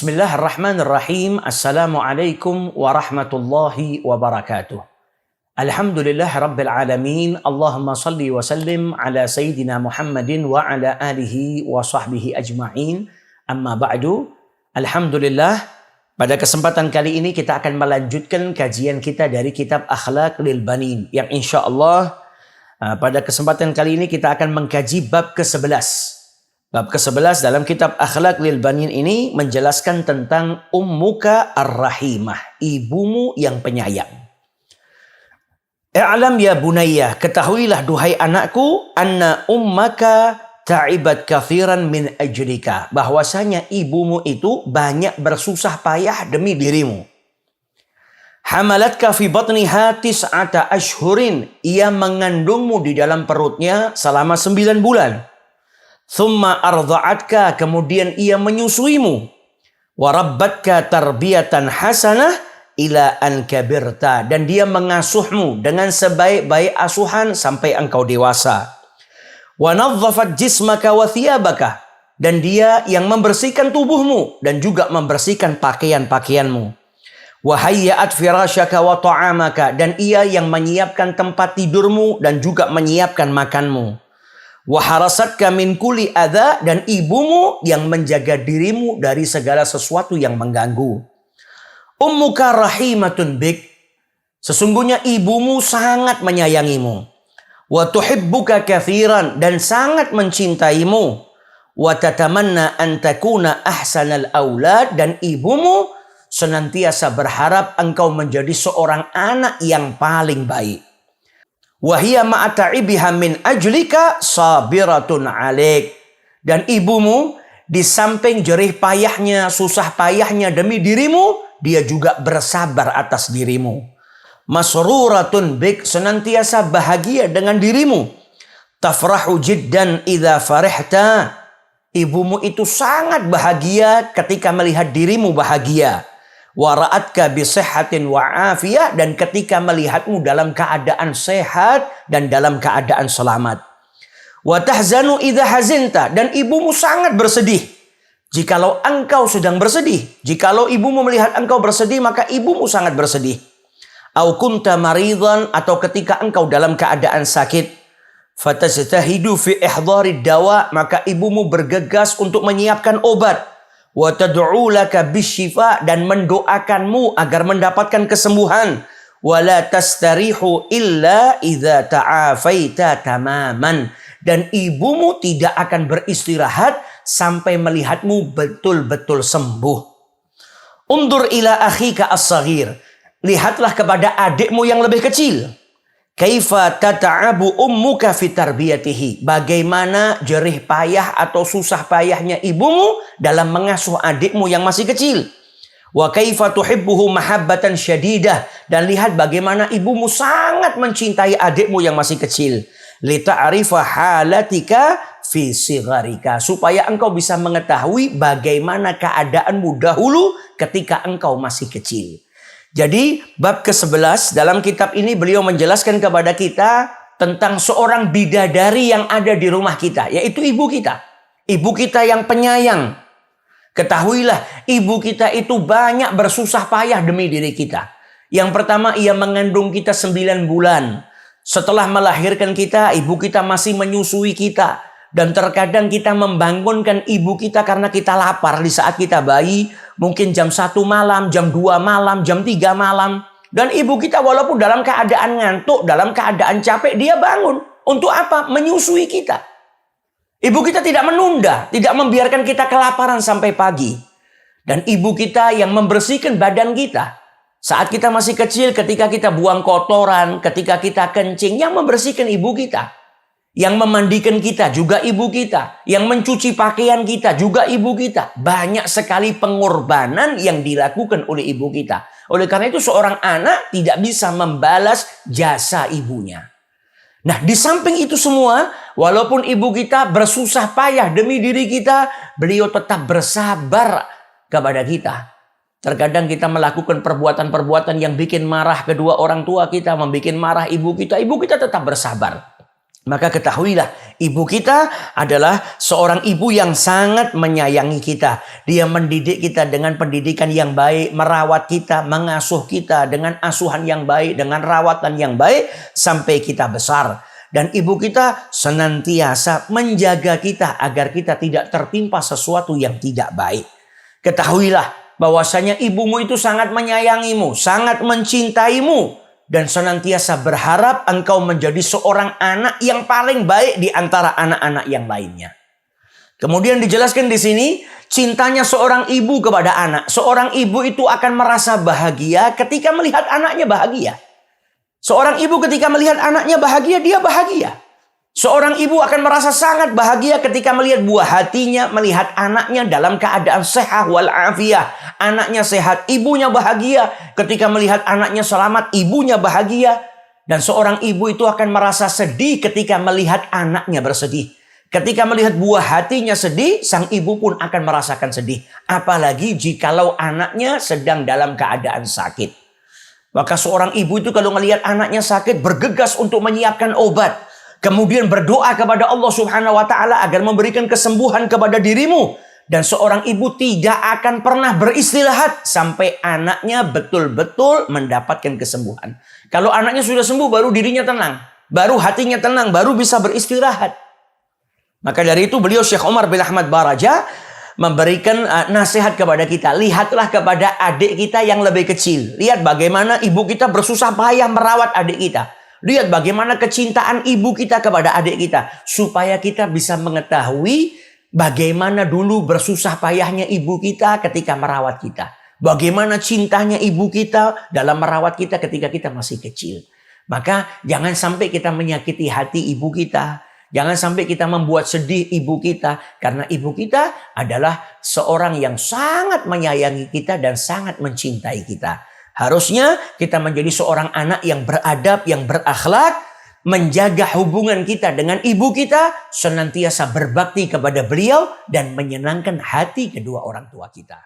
Bismillahirrahmanirrahim. Assalamualaikum warahmatullahi wabarakatuh. Alhamdulillah rabbil alamin. Allahumma salli wa sallim ala sayyidina Muhammadin wa ala alihi wa sahbihi ajma'in. Amma ba'du. Alhamdulillah, pada kesempatan kali ini kita akan melanjutkan kajian kita dari kitab Akhlaq lil Banin, yang insyaallah pada kesempatan kali ini kita akan mengkaji bab ke-11. Bab ke-11 dalam kitab Akhlaq lil Banin ini menjelaskan tentang ummuka ar-rahimah, ibumu yang penyayang. I'lam ya bunayya, ketahuilah duhai anakku, anna ummaka ta'ibat kathiran min ajlika, bahwasanya ibumu itu banyak bersusah payah demi dirimu. Hamalatka fi batniha tis'ata ashhurin, ia mengandungmu di dalam perutnya selama 9 bulan. Thumma ardha'atka, kemudian ia menyusuimu. Warabbatka tarbiyatan hasanah ila an kabirta, dan dia mengasuhmu dengan sebaik-baik asuhan sampai engkau dewasa. Wa nadhafat jismaka wa thiyabaka, dan dia yang membersihkan tubuhmu dan juga membersihkan pakaian-pakaianmu. Wa hayya'at firashaka wa ta'amaka, dan ia yang menyiapkan tempat tidurmu dan juga menyiapkan makanmu. Waharasatka min kulli adza, dan ibumu yang menjaga dirimu dari segala sesuatu yang mengganggu. Ummuka rahimatun bik, sesungguhnya ibumu sangat menyayangimu. Wa tuhibbuka kathiran, dan sangat mencintaimu. Wa tatamanna an takuna ahsanal aulad, dan ibumu senantiasa berharap engkau menjadi seorang anak yang paling baik. Wahia ma'ata'ibiha min ajlika sabiratun alaik, dan ibumu di samping jerih payahnya, susah payahnya demi dirimu, dia juga bersabar atas dirimu. Masruratun bik, senantiasa bahagia dengan dirimu. Tafrahu jiddan idza farihta, ibumu itu sangat bahagia ketika melihat dirimu bahagia. Wara'atka bisihhatin wa afiyah, dan ketika melihatmu dalam keadaan sehat dan dalam keadaan selamat. Wa tahzanu idza hazinta, dan ibumu sangat bersedih jikalau engkau sedang bersedih. Jikalau ibumu melihat engkau bersedih, maka ibumu sangat bersedih. Au kunta maridan, atau ketika engkau dalam keadaan sakit. Fatajtahidu fi ihdari dawa, maka ibumu bergegas untuk menyiapkan obat. Wa tad'u laka bisyifa, dan mendoakanmu agar mendapatkan kesembuhan. Wa la tastarihu illa idza ta'afaita tamaman, dan ibumu tidak akan beristirahat sampai melihatmu betul-betul sembuh. Undur ila akhika as-saghir, lihatlah kepada adikmu yang lebih kecil. Kaifa tata'abu ummuka fi tarbiyatihi, bagaimana jerih payah atau susah payahnya ibumu dalam mengasuh adikmu yang masih kecil. Wa kaifa tuhibbuhu mahabbatan syadidah, dan lihat bagaimana ibumu sangat mencintai adikmu yang masih kecil. Lita'rifa halatika fi sigharika, supaya engkau bisa mengetahui bagaimana keadaanmu dahulu ketika engkau masih kecil. Jadi bab ke-11 dalam kitab ini beliau menjelaskan kepada kita tentang seorang bidadari yang ada di rumah kita, yaitu ibu kita. Ibu kita yang penyayang. Ketahuilah, ibu kita itu banyak bersusah payah demi diri kita. Yang pertama, ia mengandung kita 9 bulan. Setelah melahirkan kita, ibu kita masih menyusui kita. Dan terkadang kita membangunkan ibu kita karena kita lapar di saat kita bayi. Mungkin jam 1 malam, jam 2 malam, jam 3 malam. Dan ibu kita walaupun dalam keadaan ngantuk, dalam keadaan capek, dia bangun. Untuk apa? Menyusui kita. Ibu kita tidak menunda, tidak membiarkan kita kelaparan sampai pagi. Dan ibu kita yang membersihkan badan kita. Saat kita masih kecil, ketika kita buang kotoran, ketika kita kencing, yang membersihkan ibu kita. Yang memandikan kita juga ibu kita. Yang mencuci pakaian kita juga ibu kita. Banyak sekali pengorbanan yang dilakukan oleh ibu kita. Oleh karena itu seorang anak tidak bisa membalas jasa ibunya. Nah, di samping itu semua, walaupun ibu kita bersusah payah demi diri kita, beliau tetap bersabar kepada kita. Terkadang kita melakukan perbuatan-perbuatan yang bikin marah kedua orang tua kita, membuat marah ibu kita tetap bersabar. Maka ketahuilah, ibu kita adalah seorang ibu yang sangat menyayangi kita. Dia mendidik kita dengan pendidikan yang baik, merawat kita, mengasuh kita dengan asuhan yang baik, dengan rawatan yang baik sampai kita besar. Dan ibu kita senantiasa menjaga kita agar kita tidak tertimpa sesuatu yang tidak baik. Ketahuilah bahwasanya ibumu itu sangat menyayangimu, sangat mencintaimu. Dan senantiasa berharap engkau menjadi seorang anak yang paling baik di antara anak-anak yang lainnya. Kemudian dijelaskan di sini, cintanya seorang ibu kepada anak. Seorang ibu itu akan merasa bahagia ketika melihat anaknya bahagia. Seorang ibu ketika melihat anaknya bahagia, dia bahagia. Seorang ibu akan merasa sangat bahagia ketika melihat buah hatinya, melihat anaknya dalam keadaan sehat walafiat. Anaknya sehat, ibunya bahagia. Ketika melihat anaknya selamat, ibunya bahagia. Dan seorang ibu itu akan merasa sedih ketika melihat anaknya bersedih. Ketika melihat buah hatinya sedih, sang ibu pun akan merasakan sedih. Apalagi jikalau anaknya sedang dalam keadaan sakit. Maka seorang ibu itu kalau melihat anaknya sakit, bergegas untuk menyiapkan obat. Kemudian berdoa kepada Allah Subhanahu wa Ta'ala agar memberikan kesembuhan kepada dirimu. Dan seorang ibu tidak akan pernah beristirahat sampai anaknya betul-betul mendapatkan kesembuhan. Kalau anaknya sudah sembuh, baru dirinya tenang, baru hatinya tenang, baru bisa beristirahat. Maka dari itu beliau Syekh Omar bin Ahmad Baraja memberikan nasihat kepada kita. Lihatlah kepada adik kita yang lebih kecil. Lihat bagaimana ibu kita bersusah payah merawat adik kita. Lihat bagaimana kecintaan ibu kita kepada adik kita. Supaya kita bisa mengetahui bagaimana dulu bersusah payahnya ibu kita ketika merawat kita. Bagaimana cintanya ibu kita dalam merawat kita ketika kita masih kecil. Maka jangan sampai kita menyakiti hati ibu kita. Jangan sampai kita membuat sedih ibu kita. Karena ibu kita adalah seorang yang sangat menyayangi kita dan sangat mencintai kita. Harusnya kita menjadi seorang anak yang beradab, yang berakhlak, menjaga hubungan kita dengan ibu kita, senantiasa berbakti kepada beliau dan menyenangkan hati kedua orang tua kita.